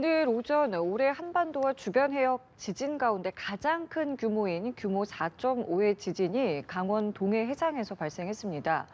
오늘 오전 올해 한반도와 주변 해역 지진 가운데 가장 큰 규모인 규모 4.5의 지진이 강원 동해 해상에서 발생했습니다.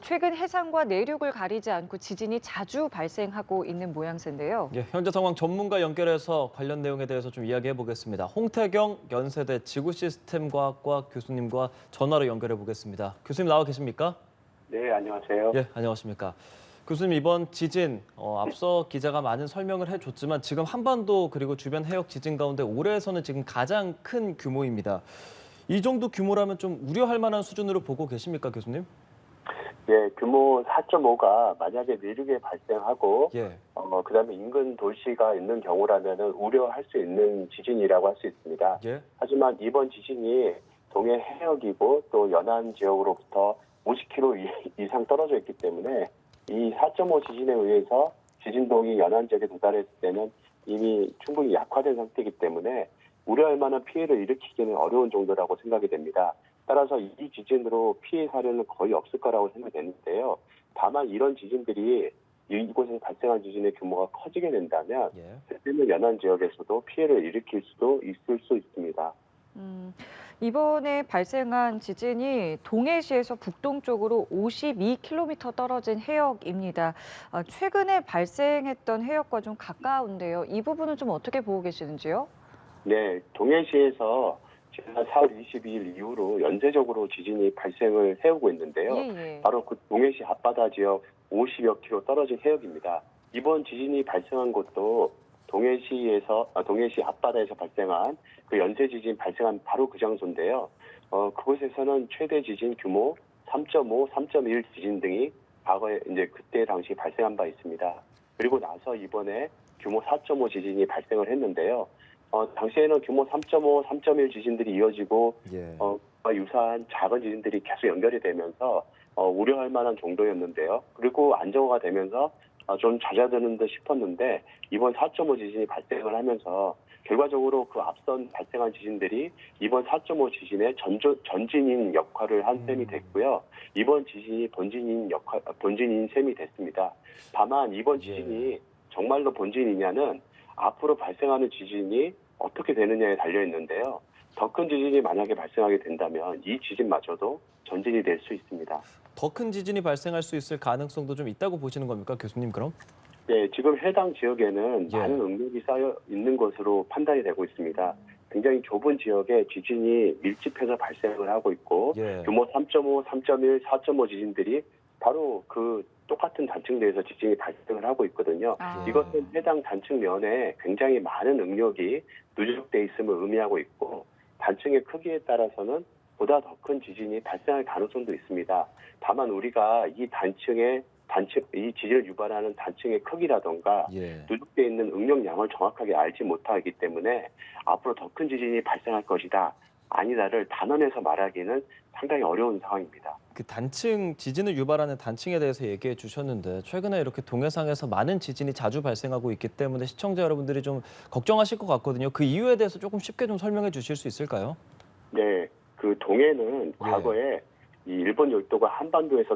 최근 해상과 내륙을 가리지 않고 지진이 자주 발생하고 있는 모양새인데요. 예, 현재 상황 전문가 연결해서 관련 내용에 대해서 좀 이야기해 보겠습니다. 홍태경 연세대 지구시스템과학과 교수님과 전화로 연결해 보겠습니다. 교수님 나와 계십니까? 네, 안녕하세요. 예, 안녕하십니까. 교수님 이번 지진 앞서 기자가 많은 설명을 해줬지만 지금 한반도 그리고 주변 해역 지진 가운데 올해에서는 지금 가장 큰 규모입니다. 이 정도 규모라면 좀 우려할 만한 수준으로 보고 계십니까, 교수님? 예, 규모 4.5가 만약에 내륙에 발생하고, 예. 그다음에 인근 도시가 있는 경우라면은 우려할 수 있는 지진이라고 할 수 있습니다. 예. 하지만 이번 지진이 동해 해역이고 또 연안 지역으로부터 50km 이상 떨어져 있기 때문에 이 4.5 지진에 의해서 지진동이 연안 지역에 도달했을 때는 이미 충분히 약화된 상태이기 때문에 우려할 만한 피해를 일으키기는 어려운 정도라고 생각이 됩니다. 따라서 이 지진으로 피해 사례는 거의 없을 거라고 생각되는데요. 다만 이런 지진들이 이곳에서 발생한 지진의 규모가 커지게 된다면 예. 그때는 연안 지역에서도 피해를 일으킬 수도 있을 수 있습니다. 이번에 발생한 지진이 동해시에서 북동쪽으로 52km 떨어진 해역입니다. 최근에 발생했던 해역과 좀 가까운데요. 이 부분은 좀 어떻게 보고 계시는지요? 네, 동해시에서 지난 4월 22일 이후로 연쇄적으로 지진이 발생을 해오고 있는데요. 예. 바로 그 동해시 앞바다 지역 50여 킬로 떨어진 해역입니다. 이번 지진이 발생한 곳도 동해시 앞바다에서 발생한 그 연쇄 지진 발생한 바로 그 장소인데요. 그곳에서는 최대 지진 규모 3.5, 3.1 지진 등이 과거에 이제 그때 당시 발생한 바 있습니다. 그리고 나서 이번에 규모 4.5 지진이 발생을 했는데요. 당시에는 규모 3.5, 3.1 지진들이 이어지고 예. 유사한 작은 지진들이 계속 연결이 되면서 우려할 만한 정도였는데요. 그리고 안정화가 되면서 좀 잦아드는 듯 싶었는데 이번 4.5 지진이 발생을 하면서 결과적으로 그 앞선 발생한 지진들이 이번 4.5 지진의 전진인 역할을 한 셈이 됐고요. 이번 지진이 본진인 셈이 됐습니다. 다만 이번 지진이 정말로 본진이냐는 앞으로 발생하는 지진이 어떻게 되느냐에 달려 있는데요. 더 큰 지진이 만약에 발생하게 된다면 이 지진마저도 전진이 될 수 있습니다. 더 큰 지진이 발생할 수 있을 가능성도 좀 있다고 보시는 겁니까, 교수님 그럼? 네, 지금 해당 지역에는 예. 많은 응력이 쌓여 있는 것으로 판단이 되고 있습니다. 굉장히 좁은 지역에 지진이 밀집해서 발생을 하고 있고 예. 규모 3.5, 3.1, 4.5 지진들이 바로 그 똑같은 단층대에서 지진이 발생을 하고 있거든요. 아. 이것은 해당 단층 면에 굉장히 많은 응력이 누적돼 있음을 의미하고 있고 단층의 크기에 따라서는 보다 더 큰 지진이 발생할 가능성도 있습니다. 다만 우리가 이 지진을 유발하는 단층의 크기라던가 예. 누적돼 있는 응력량을 정확하게 알지 못하기 때문에 앞으로 더 큰 지진이 발생할 것이다, 아니다를 단언해서 말하기는 상당히 어려운 상황입니다. 그 단층 지진을 유발하는 단층에 대해서 얘기해 주셨는데 최근에 이렇게 동해상에서 많은 지진이 자주 발생하고 있기 때문에 시청자 여러분들이 좀 걱정하실 것 같거든요. 그 이유에 대해서 조금 쉽게 좀 설명해 주실 수 있을까요? 네, 그 동해는 과거에 이 일본 열도가 한반도에서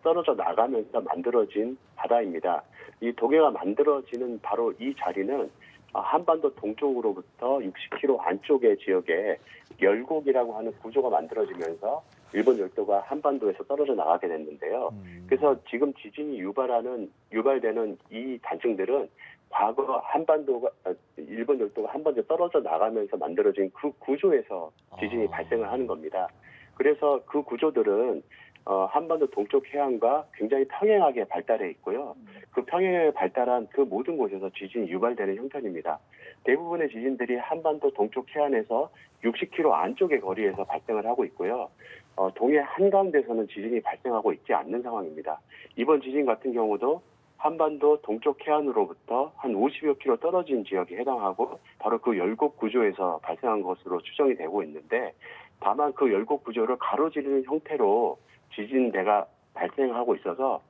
떨어져 나가면서 만들어진 바다입니다. 이 동해가 만들어지는 바로 이 자리는 한반도 동쪽으로부터 60km 안쪽의 지역에 열곡이라고 하는 구조가 만들어지면서 일본 열도가 한반도에서 떨어져 나가게 됐는데요. 그래서 지금 지진이 유발되는 이 단층들은 과거 일본 열도가 한반도에 떨어져 나가면서 만들어진 그 구조에서 지진이 발생을 하는 겁니다. 그래서 그 구조들은 한반도 동쪽 해안과 굉장히 평행하게 발달해 있고요. 그 평행하게 발달한 그 모든 곳에서 지진이 유발되는 형편입니다. 대부분의 지진들이 한반도 동쪽 해안에서 60km 안쪽의 거리에서 발생을 하고 있고요. 동해 한가운데서는 지진이 발생하고 있지 않는 상황입니다. 이번 지진 같은 경우도 한반도 동쪽 해안으로부터 한 50여 킬로 떨어진 지역에 해당하고 바로 그 열곡 구조에서 발생한 것으로 추정이 되고 있는데 다만 그 열곡 구조를 가로지르는 형태로 지진대가 발생하고 있어서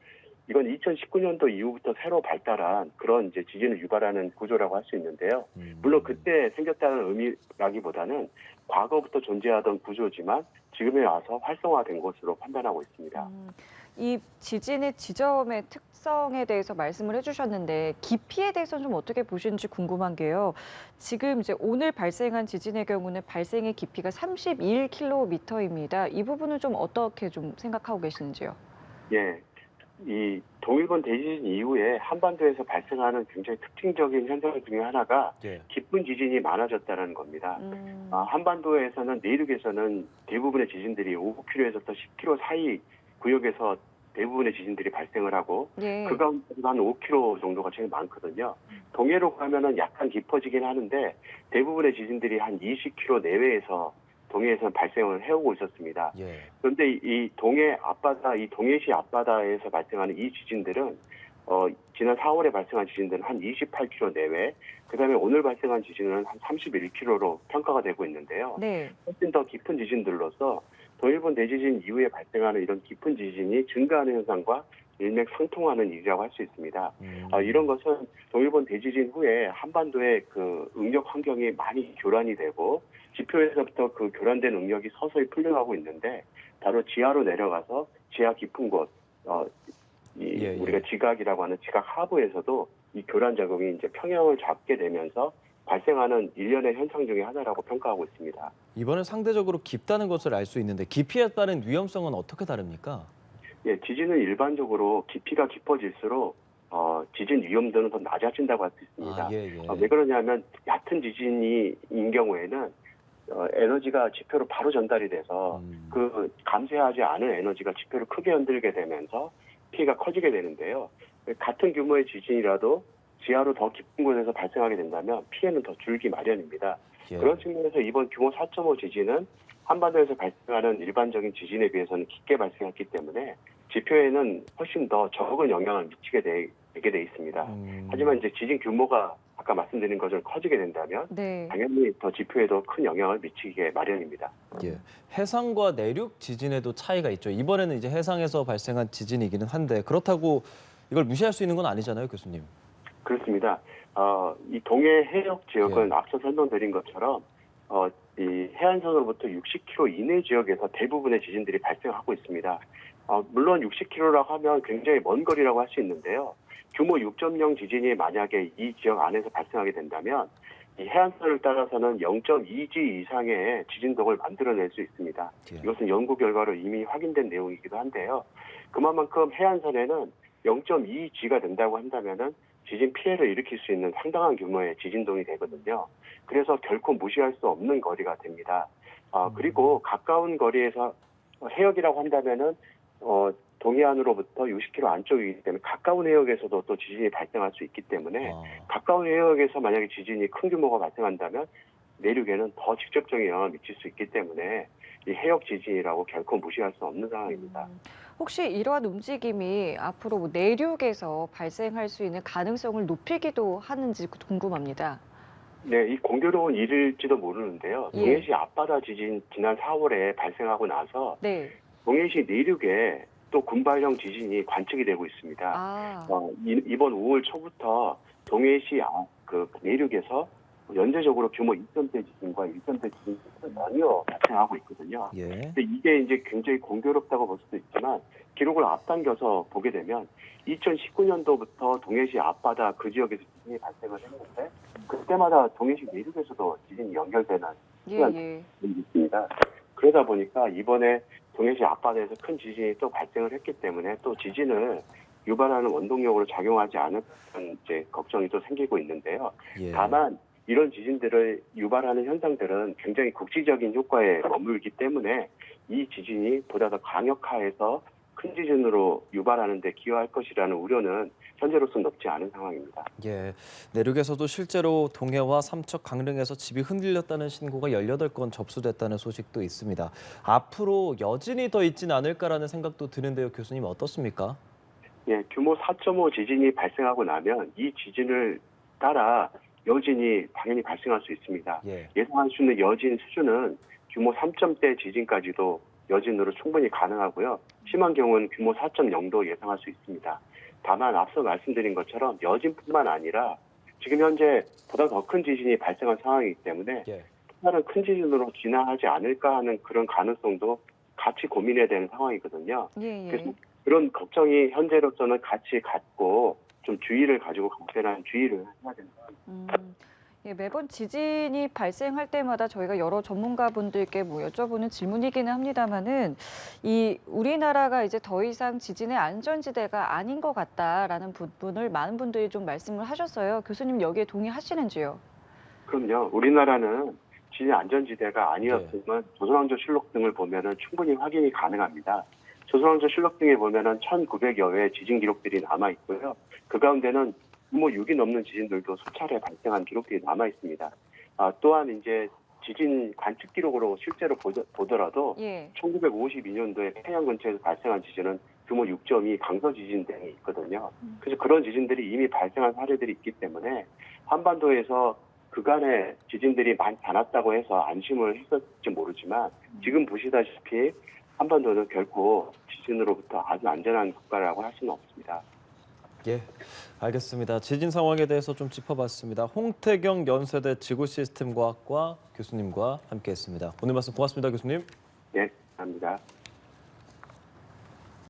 이건 2019년도 이후부터 새로 발달한 그런 이제 지진을 유발하는 구조라고 할 수 있는데요. 물론 그때 생겼다는 의미라기보다는 과거부터 존재하던 구조지만 지금에 와서 활성화된 것으로 판단하고 있습니다. 이 지진의 지점의 특성에 대해서 말씀을 해주셨는데 깊이에 대해서는 좀 어떻게 보시는지 궁금한 게요. 지금 이제 오늘 발생한 지진의 경우는 발생의 깊이가 31km입니다. 이 부분은 좀 어떻게 좀 생각하고 계시는지요? 예, 이 동일본 대지진 이후에 한반도에서 발생하는 굉장히 특징적인 현상 중에 하나가 예. 깊은 지진이 많아졌다는 겁니다. 음, 한반도에서는 내륙에서는 대부분의 지진들이 5km에서 10km 사이 구역에서 대부분의 지진들이 발생을 하고 예. 그 가운데서 한 5km 정도가 제일 많거든요. 동해로 가면은 약간 깊어지긴 하는데 대부분의 지진들이 한 20km 내외에서 동해에서는 발생을 해오고 있었습니다. 예. 그런데 이 동해 앞바다, 이 동해시 앞바다에서 발생하는 이 지진들은 지난 4월에 발생한 지진들은 한 28km 내외, 그다음에 오늘 발생한 지진은 한 31km로 평가가 되고 있는데요. 네. 훨씬 더 깊은 지진들로서 동일본 대지진 이후에 발생하는 이런 깊은 지진이 증가하는 현상과 일맥상통하는 일이라고 할 수 있습니다. 이런 것은 동일본 대지진 후에 한반도의 그 응력 환경이 많이 교란이 되고 지표에서부터 그 교란된 응력이 서서히 풀려가고 있는데 바로 지하로 내려가서 지하 깊은 곳, 우리가 지각이라고 하는 지각 하부에서도 이 교란 작용이 이제 평형을 잡게 되면서 발생하는 일련의 현상 중에 하나라고 평가하고 있습니다. 이번엔 상대적으로 깊다는 것을 알 수 있는데 깊이에 따른 위험성은 어떻게 다릅니까? 예, 지진은 일반적으로 깊이가 깊어질수록 지진 위험도는 더 낮아진다고 할 수 있습니다. 왜 그러냐면 얕은 지진인 경우에는 에너지가 지표로 바로 전달이 돼서 그 감쇄하지 않은 에너지가 지표를 크게 흔들게 되면서 피해가 커지게 되는데요. 같은 규모의 지진이라도 지하로 더 깊은 곳에서 발생하게 된다면 피해는 더 줄기 마련입니다. 예. 그런 측면에서 이번 규모 4.5 지진은 한반도에서 발생하는 일반적인 지진에 비해서는 깊게 발생했기 때문에 지표에는 훨씬 더 적은 영향을 미치게 되게 돼 있습니다. 하지만 이제 지진 규모가 아까 말씀드린 것처럼 커지게 된다면 네. 당연히 더 지표에도 큰 영향을 미치게 마련입니다. 예. 해상과 내륙 지진에도 차이가 있죠. 이번에는 이제 해상에서 발생한 지진이기는 한데 그렇다고 이걸 무시할 수 있는 건 아니잖아요, 교수님. 그렇습니다. 이 동해 해역 지역은 앞서 설명드린 것처럼 이 해안선으로부터 60km 이내 지역에서 대부분의 지진들이 발생하고 있습니다. 물론 60km라고 하면 굉장히 먼 거리라고 할 수 있는데요. 규모 6.0 지진이 만약에 이 지역 안에서 발생하게 된다면 이 해안선을 따라서는 0.2G 이상의 지진동을 만들어낼 수 있습니다. 이것은 연구 결과로 이미 확인된 내용이기도 한데요. 그만큼 해안선에는 0.2G가 된다고 한다면은 지진 피해를 일으킬 수 있는 상당한 규모의 지진동이 되거든요. 그래서 결코 무시할 수 없는 거리가 됩니다. 그리고 가까운 거리에서 해역이라고 한다면은 동해안으로부터 60km 안쪽이기 때문에 가까운 해역에서도 또 지진이 발생할 수 있기 때문에 가까운 해역에서 만약에 지진이 큰 규모가 발생한다면 내륙에는 더 직접적인 영향을 미칠 수 있기 때문에 이 해역 지진이라고 결코 무시할 수 없는 상황입니다. 혹시 이러한 움직임이 앞으로 뭐 내륙에서 발생할 수 있는 가능성을 높이기도 하는지 궁금합니다. 네, 이 공교로운 일일지도 모르는데요. 예. 동해시 앞바다 지진 지난 4월에 발생하고 나서 네. 동해시 내륙에 또 군발형 지진이 관측이 되고 있습니다. 이번 5월 초부터 동해시 그 내륙에서 연쇄적으로 규모 2점대 지진과 1점대 지진이 나뉘어 발생하고 있거든요. 근데 이게 이제 굉장히 공교롭다고 볼 수도 있지만 기록을 앞당겨서 보게 되면 2019년도부터 동해시 앞바다 그 지역에서 지진이 발생을 했는데 그때마다 동해시 내륙에서도 지진이 연결되는 시간이 있습니다. 그러다 보니까 이번에 동해시 앞바다에서 큰 지진이 또 발생을 했기 때문에 또 지진을 유발하는 원동력으로 작용하지 않을 이제 걱정이 또 생기고 있는데요. 다만 이런 지진들을 유발하는 현상들은 굉장히 국지적인 효과에 머물기 때문에 이 지진이 보다 더 강력화해서 큰 지진으로 유발하는 데 기여할 것이라는 우려는 현재로서는 높지 않은 상황입니다. 예, 내륙에서도 실제로 동해와 삼척, 강릉에서 집이 흔들렸다는 신고가 18건 접수됐다는 소식도 있습니다. 앞으로 여진이 더 있지는 않을까라는 생각도 드는데요. 교수님 어떻습니까? 예, 규모 4.5 지진이 발생하고 나면 이 지진을 따라 여진이 당연히 발생할 수 있습니다. 예상할 수 있는 여진 수준은 규모 3점대 지진까지도 여진으로 충분히 가능하고요. 심한 경우는 규모 4.0도 예상할 수 있습니다. 다만 앞서 말씀드린 것처럼 여진뿐만 아니라 지금 현재 보다 더 큰 지진이 발생한 상황이기 때문에 예. 다른 큰 지진으로 진화하지 않을까 하는 그런 가능성도 같이 고민해야 되는 상황이거든요. 예, 예. 그래서 그런 걱정이 현재로서는 같이 갖고 좀 주의를 가지고 각별한 주의를 해야 된다. 예, 매번 지진이 발생할 때마다 저희가 여러 전문가분들께 뭐 여쭤보는 질문이기는 합니다만은 이 우리나라가 이제 더 이상 지진의 안전지대가 아닌 것 같다라는 부분을 많은 분들이 좀 말씀을 하셨어요. 교수님 여기에 동의하시는지요? 그럼요. 우리나라는 지진 안전지대가 아니었으면 조선왕조실록 등을 보면은 충분히 확인이 가능합니다. 조선왕조실록 등에 보면은 1,900여 회의 지진 기록들이 남아 있고요. 그 가운데는 규모 6이 넘는 지진들도 수차례 발생한 기록들이 남아 있습니다. 또한 이제 지진 관측 기록으로 실제로 보더라도 예. 1952년도에 태양 근처에서 발생한 지진은 규모 6.2 강서 지진 등이 있거든요. 그래서 그런 지진들이 이미 발생한 사례들이 있기 때문에 한반도에서 그간의 지진들이 많지 않았다고 해서 안심을 했었을지 모르지만 지금 보시다시피 한반도는 결코 지진으로부터 아주 안전한 국가라고 할 수는 없습니다. 예, 알겠습니다. 지진 상황에 대해서 좀 짚어봤습니다. 홍태경 연세대 지구시스템과학과 교수님과 함께했습니다. 오늘 말씀 고맙습니다, 교수님. 네, 감사합니다.